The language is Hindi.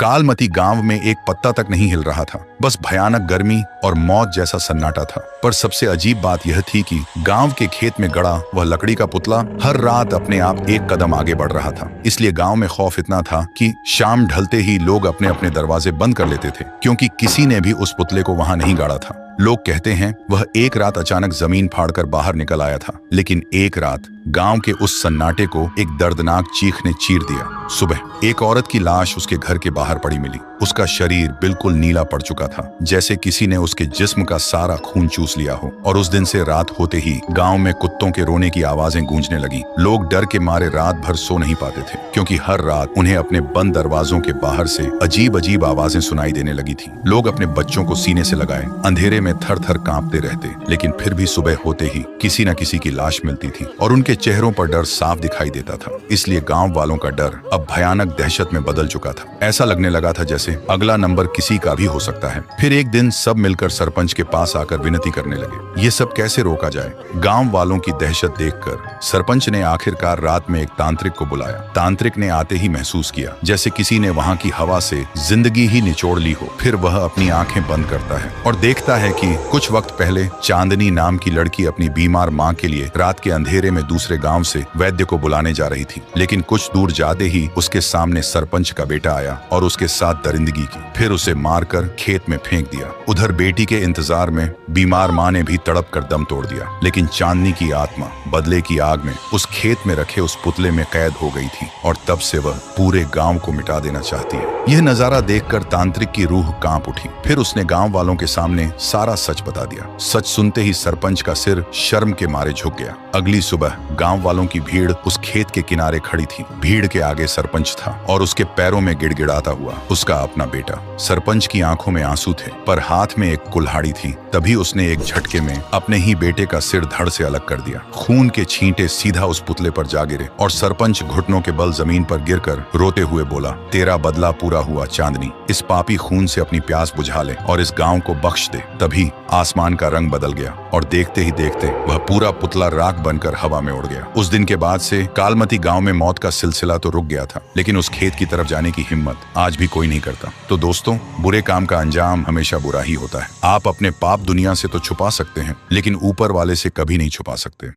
कालमती गांव में एक पत्ता तक नहीं हिल रहा था। बस भयानक गर्मी और मौत जैसा सन्नाटा था। पर सबसे अजीब बात यह थी कि गांव के खेत में गड़ा वह लकड़ी का पुतला हर रात अपने आप एक कदम आगे बढ़ रहा था। इसलिए गांव में खौफ इतना था कि शाम ढलते ही लोग अपने अपने दरवाजे बंद कर लेते थे, क्योंकि किसी ने भी उस पुतले को वहां नहीं गाड़ा था। लोग कहते हैं वह एक रात अचानक जमीन फाड़कर बाहर निकल आया था। लेकिन एक रात गांव के उस सन्नाटे को एक दर्दनाक चीख ने चीर दिया। सुबह एक औरत की लाश उसके घर के बाहर पड़ी मिली। उसका शरीर बिल्कुल नीला पड़ चुका था, जैसे किसी ने उसके जिस्म का सारा खून चूस लिया हो। और उस दिन से रात होते ही गांव में कुत्तों के रोने की आवाजें गूंजने लगी। लोग डर के मारे रात भर सो नहीं पाते थे, क्योंकि हर रात उन्हें अपने बंद दरवाजों के बाहर से अजीब अजीब आवाजें सुनाई देने लगी थी। लोग अपने बच्चों को सीने से लगाए अंधेरे में थर थर कांपते रहते, लेकिन फिर भी सुबह होते ही किसी न किसी की लाश मिलती थी और उनके चेहरों पर डर साफ दिखाई देता था। इसलिए गांव वालों का डर अब भयानक दहशत में बदल चुका था। ऐसा लगने लगा था जैसे अगला नंबर किसी का भी हो सकता है। फिर एक दिन सब मिलकर सरपंच के पास आकर विनती करने लगे, ये सब कैसे रोका जाए। गांव वालों की दहशत देखकर सरपंच ने आखिरकार रात में एक तांत्रिक को बुलाया। तांत्रिक ने आते ही महसूस किया जैसे किसी ने वहां की हवा से जिंदगी ही निचोड़ ली हो। फिर वह अपनी आंखें बंद करता है और देखता है कि कुछ वक्त पहले चांदनी नाम की लड़की अपनी बीमार माँ के लिए रात के अंधेरे में दूसरे गांव से वैद्य को बुलाने जा रही थी। लेकिन कुछ दूर जाते ही उसके सामने सरपंच का बेटा आया और उसके साथ दरिंदगी की। फिर उसे मारकर खेत में फेंक दिया। उधर बेटी के इंतजार में बीमार माँ ने भी तड़प कर दम तोड़ दिया। लेकिन चांदनी की आत्मा बदले की आग में उस खेत में रखे उस पुतले में कैद हो गई थी और तब से वह पूरे गांव को मिटा देना चाहती है। यह नजारा देखकर तांत्रिक की रूह कांप उठी। फिर उसने गांव वालों के सामने सारा सच बता दिया। सच सुनते ही सरपंच का सिर शर्म के मारे झुक गया। अगली सुबह गांव वालों की भीड़ उस खेत के किनारे खड़ी थी। भीड़ के आगे सरपंच था और उसके पैरों में गिड़गिड़ाता हुआ उसका अपना बेटा। सरपंच की आंखों में आंसू थे, पर हाथ में एक कुल्हाड़ी थी। तभी उसने एक झटके में अपने ही बेटे का सिर धड़ से अलग कर दिया। खून के छींटे सीधा उस पुतले पर जा गिरे और सरपंच घुटनों के बल जमीन पर गिरकर रोते हुए बोला, तेरा बदला पूरा हुआ चांदनी। इस पापी खून से अपनी प्यास बुझा ले और इस गांव को बख्श दे। तभी आसमान का रंग बदल गया और देखते ही देखते वह पूरा पुतला राख बनकर हवा में उड़ गया। उस दिन के बाद से कालमती गांव में मौत का सिलसिला तो रुक गया था, लेकिन उस खेत की तरफ जाने की हिम्मत आज भी कोई नहीं करता। तो दोस्तों, बुरे काम का अंजाम हमेशा बुरा ही होता है। आप अपने पाप दुनिया से तो छुपा सकते हैं, लेकिन ऊपर वाले से कभी नहीं छुपा सकते।